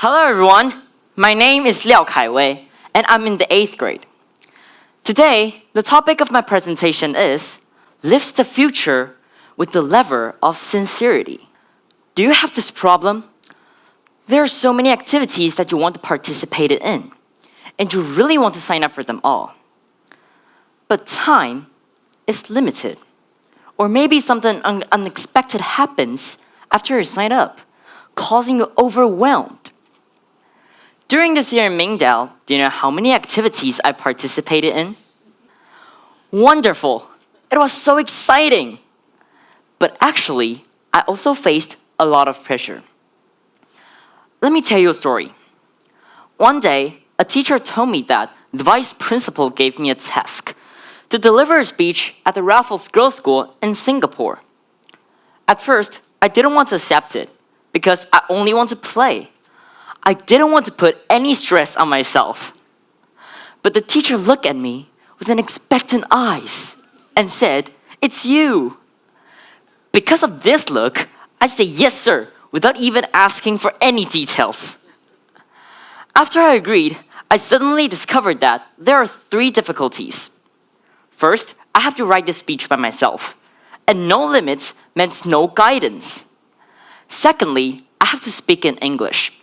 Hello everyone, my name is KAI-WEI and I'm in the 8th grade. Today, the topic of my presentation is Lift the Future with the Lever of Sincerity. Do you have this problem? There are so many activities that you want to participate in, and you really want to sign up for them all. But time is limited, or maybe something unexpected happens after you sign up, causing you overwhelmed. During this year in Mingdao, do you know how many activities I participated in? Wonderful! It was so exciting! But actually, I also faced a lot of pressure. Let me tell you a story. One day, a teacher told me that the vice principal gave me a task to deliver a speech at the Raffles Girls' School in Singapore. At first, I didn't want to accept it because I only want to play. I didn't want to put any stress on myself. But the teacher looked at me with an expectant eyes and said, "It's you." Because of this look, I said yes sir without even asking for any details. After I agreed, I suddenly discovered that there are 3 difficulties. First, I have to write this speech by myself, and no limits meant no guidance. Secondly, I have to speak in English.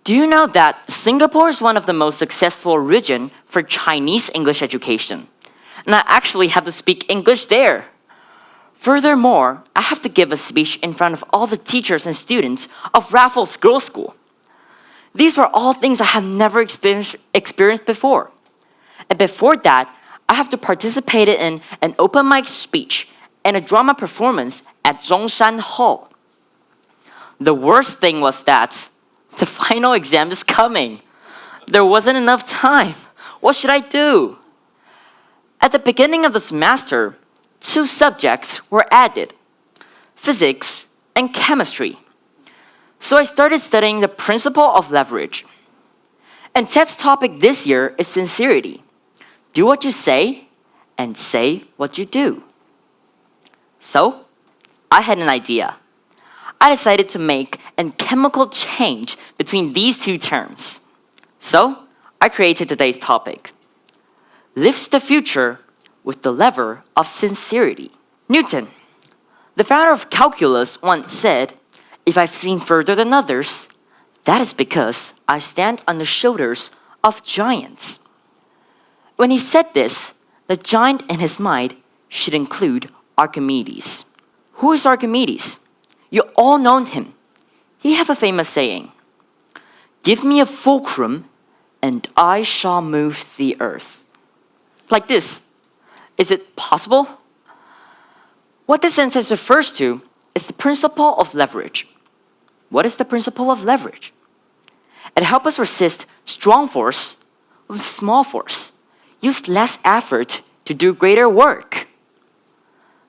Do you know that Singapore is one of the most successful regions for Chinese English education? And I actually have to speak English there. Furthermore, I have to give a speech in front of all the teachers and students of Raffles Girls' School. These were all things I have never experienced before. And before that, I have to participate in an open mic speech and a drama performance at Zhongshan Hall. The worst thing was that the final exam is coming. There wasn't enough time. What should I do? At the beginning of the semester, 2 subjects were added, physics and chemistry. So I started studying the principle of leverage. And TED's topic this year is sincerity. Do what you say and say what you do. So, I had an idea. I decided to make a chemical change between these 2 terms. So, I created today's topic. Lift the future with the lever of sincerity. Newton, the founder of calculus, once said, "If I've seen further than others, that is because I stand on the shoulders of giants." When he said this, the giant in his mind should include Archimedes. Who is Archimedes? You all know him. He have a famous saying, "Give me a fulcrum and I shall move the earth." Like this. Is it possible? What this sentence refers to is the principle of leverage. What is the principle of leverage? It helps us resist strong force with small force. Use less effort to do greater work.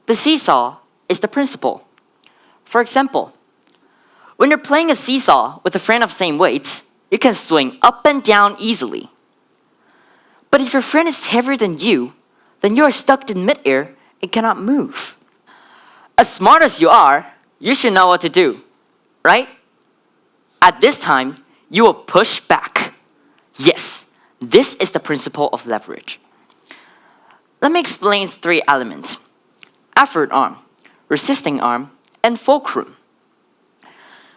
The seesaw is the principle. For example, when you're playing a seesaw with a friend of same weight, you can swing up and down easily. But if your friend is heavier than you, then you are stuck in midair and cannot move. As smart as you are, you should know what to do, right? At this time, you will push back. Yes, this is the principle of leverage. Let me explain 3 elements. Effort arm, resisting arm, and fulcrum.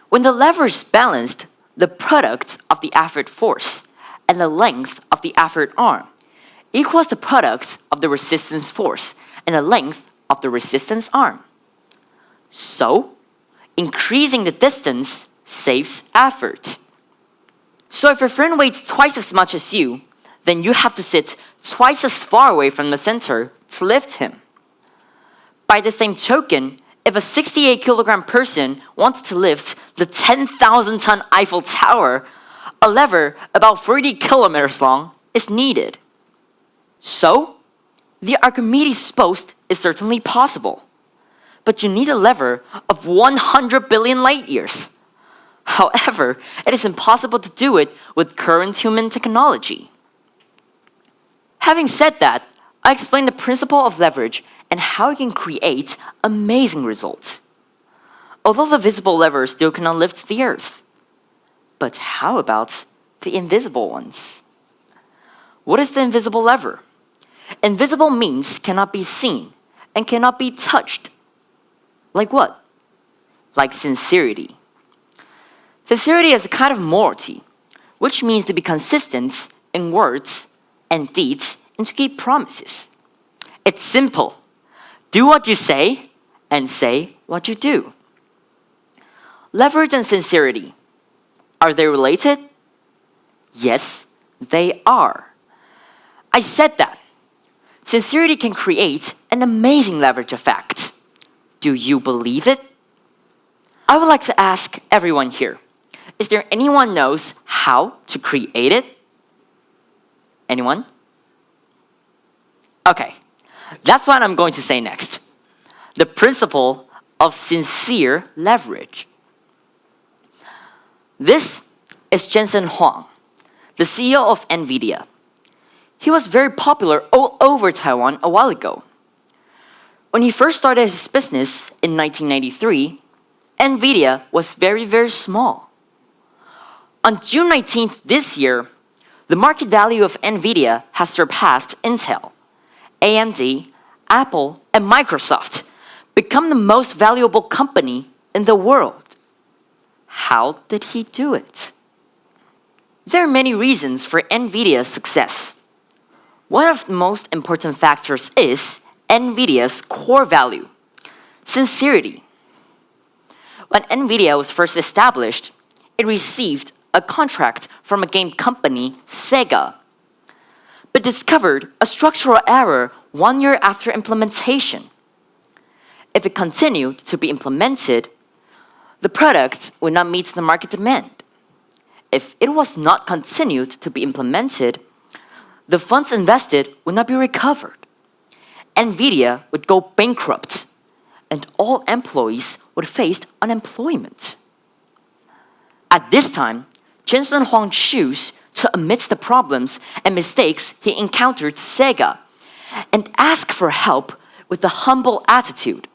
When the lever is balanced, the product of the effort force and the length of the effort arm equals the product of the resistance force and the length of the resistance arm. So, increasing the distance saves effort. So if your friend weighs twice as much as you, then you have to sit twice as far away from the center to lift him. By the same token, if a 68-kilogram person wants to lift the 10,000-ton Eiffel Tower, a lever about 40 kilometers long is needed. So, the Archimedes boast is certainly possible, but you need a lever of 100 billion light years. However, it is impossible to do it with current human technology. Having said that, I explained the principle of leverage and how it can create amazing results. Although the visible lever still cannot lift the earth, But how about the invisible ones? What is the invisible lever? Invisible means cannot be seen and cannot be touched. Like what? Like sincerity. Sincerity is a kind of morality, which means to be consistent in words and deeds and to keep promises. It's simple. Do what you say and say what you do. Leverage and sincerity. Are they related? Yes, they are. I said that. Sincerity can create an amazing leverage effect. Do you believe it? I would like to ask everyone here, is there anyone knows how to create it? Anyone? Okay, that's what I'm going to say next. The principle of sincere leverage. This is Jensen Huang, the CEO of NVIDIA. He was very popular all over Taiwan a while ago. When he first started his business in 1993, NVIDIA was very, very small. On June 19th this year, the market value of NVIDIA has surpassed Intel, AMD, Apple, and Microsoft, become the most valuable company in the world. How did he do it? There are many reasons for NVIDIA's success. One of the most important factors is NVIDIA's core value, sincerity. When NVIDIA was first established, it received a contract from a game company, Sega, but discovered a structural error 1 year after implementation. If it continued to be implemented, the product would not meet the market demand. If it was not continued to be implemented, the funds invested would not be recovered. NVIDIA would go bankrupt, and all employees would face unemployment. At this time, Jensen Huang chose to admit the problems and mistakes he encountered Sega and ask for help with a humble attitude.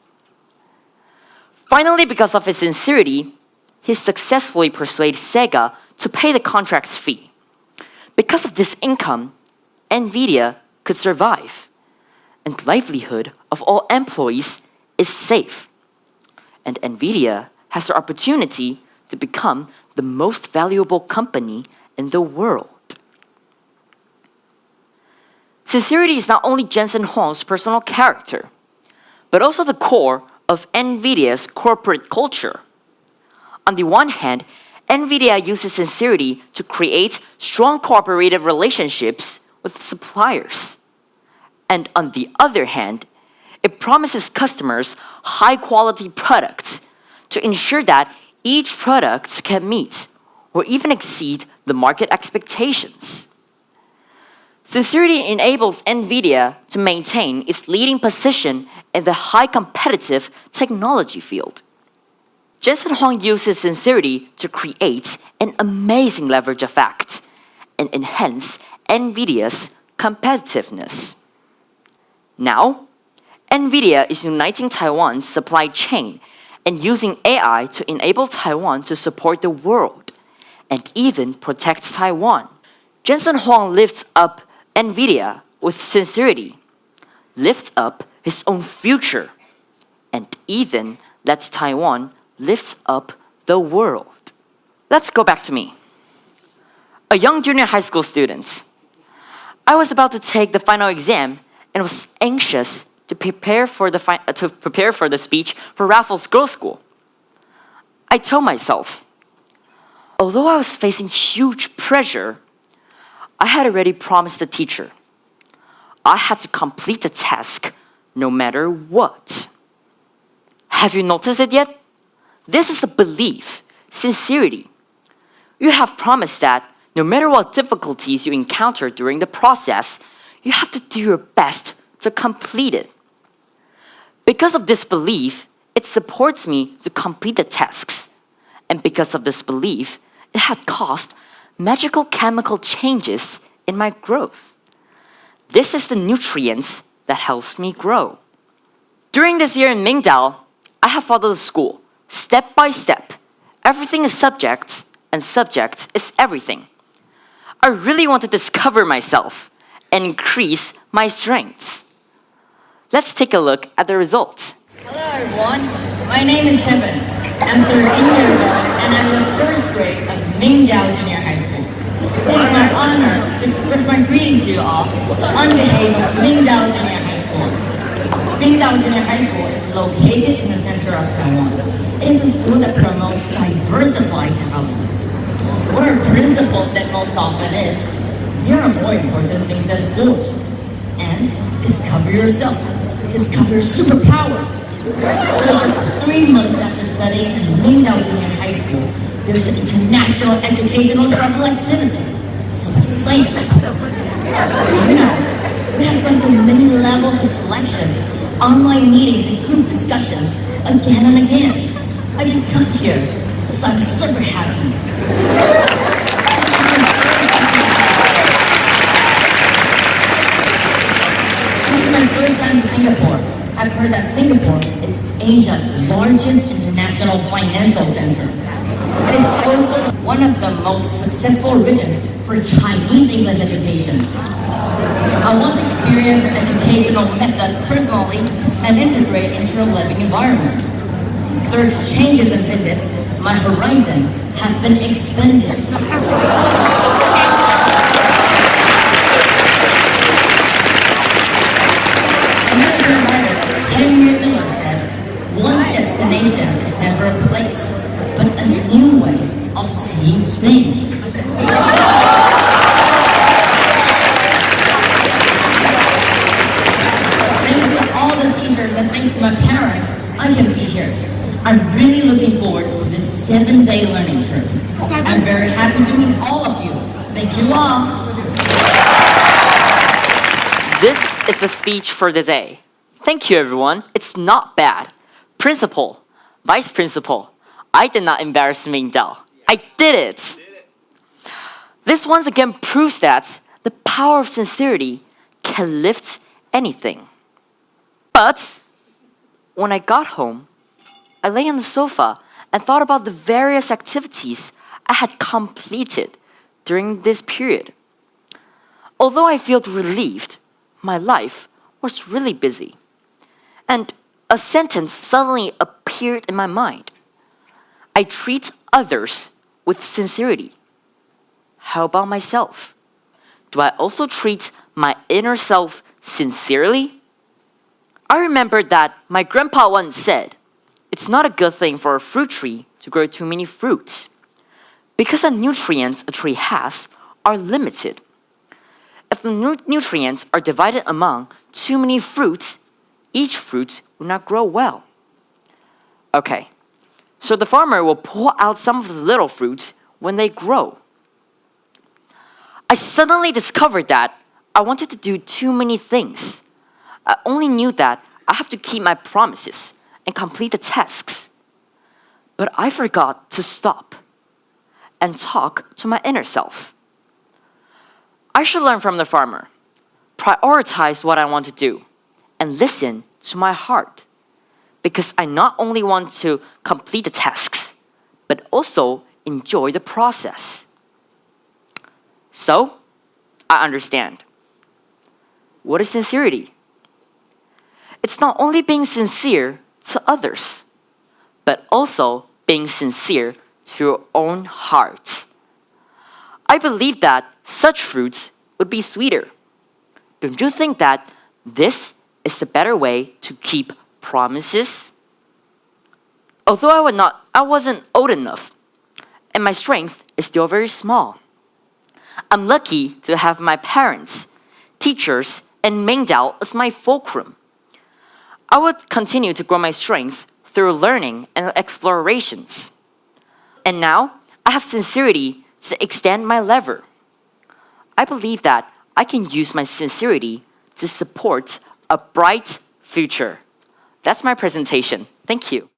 Finally, because of his sincerity, he successfully persuaded Sega to pay the contract's fee. Because of this income, NVIDIA could survive, and the livelihood of all employees is safe. And NVIDIA has the opportunity to become the most valuable company in the world. Sincerity is not only Jensen Huang's personal character, but also the core of NVIDIA's corporate culture. On the one hand, NVIDIA uses sincerity to create strong cooperative relationships with suppliers. And on the other hand, it promises customers high-quality products to ensure that each product can meet or even exceed the market expectations. Sincerity enables NVIDIA to maintain its leading position in the high competitive technology field. Jensen Huang uses sincerity to create an amazing leverage effect and enhance NVIDIA's competitiveness. Now, NVIDIA is uniting Taiwan's supply chain and using AI to enable Taiwan to support the world and even protect Taiwan. Jensen Huang lifts up NVIDIA with sincerity, lifts up his own future, and even lets Taiwan lift up the world. Let's go back to me. A young junior high school student. I was about to take the final exam and was anxious to prepare for the speech for Raffles Girls' School. I told myself, although I was facing huge pressure, I had already promised the teacher I had to complete the task no matter what. Have you noticed it yet? This is a belief, sincerity. You have promised that no matter what difficulties you encounter during the process, you have to do your best to complete it. Because of this belief, it supports me to complete the tasks. And because of this belief, it had caused magical chemical changes in my growth. This is the nutrients that helps me grow. During this year in Mingdao, I have followed the school, step by step. Everything is subject and subject is everything. I really want to discover myself and increase my strengths. Let's take a look at the results. Hello everyone, my name is Kevin. I'm 13 years old and I'm the first grade of Mingdao Junior High School. It is my honor to express my greetings to you all on behalf of Mingdao Junior High School. Mingdao Junior High School is located in the center of Taiwan. It is a school that promotes diversified talent. What our principal said most often is, there are more important things than sports. And discover yourself. Discover your superpower. So just 3 months after studying in Mingdao Junior High School, there's an international educational travel activity. So exciting. Do you know, we have gone through many levels of selection, online meetings and group discussions again and again. I just got here, so I'm super happy. This is my first time to Singapore. I've heard that Singapore is Asia's largest international financial center. It is also one of the most successful regions for Chinese English education. I want to experience your educational methods personally and integrate into your living environment. Through exchanges and visits, my horizon have been expanded. American writer Henry said, "One's destination is never a place, but a new way of seeing things." Thanks to all the teachers and thanks to my parents, I can be here. I'm really looking forward to this 7-day learning trip. I'm very happy to meet all of you. Thank you all. This is the speech for the day. Thank you, everyone. It's not bad. Principal, Vice Principal, I did not embarrass Mingdao. I did it. This once again proves that the power of sincerity can lift anything. But when I got home, I lay on the sofa and thought about the various activities I had completed during this period. Although I felt relieved, my life was really busy. And a sentence suddenly appeared in my mind. I treat others with sincerity. How about myself? Do I also treat my inner self sincerely? I remembered that my grandpa once said, "It's not a good thing for a fruit tree to grow too many fruits, because the nutrients a tree has are limited. If the nutrients are divided among too many fruits, each fruit will not grow well." Okay, so the farmer will pull out some of the little fruits when they grow. I suddenly discovered that I wanted to do too many things. I only knew that I have to keep my promises and complete the tasks. But I forgot to stop and talk to my inner self. I should learn from the farmer, prioritize what I want to do, and listen to my heart. Because I not only want to complete the tasks, but also enjoy the process. So, I understand. What is sincerity? It's not only being sincere to others, but also being sincere to your own heart. I believe that such fruits would be sweeter. Don't you think that this is the better way to keep promises? Although I wasn't old enough, and my strength is still very small. I'm lucky to have my parents, teachers, and Mingdao as my fulcrum. I would continue to grow my strength through learning and explorations. And now, I have sincerity to extend my lever. I believe that I can use my sincerity to support a bright future. That's my presentation. Thank you.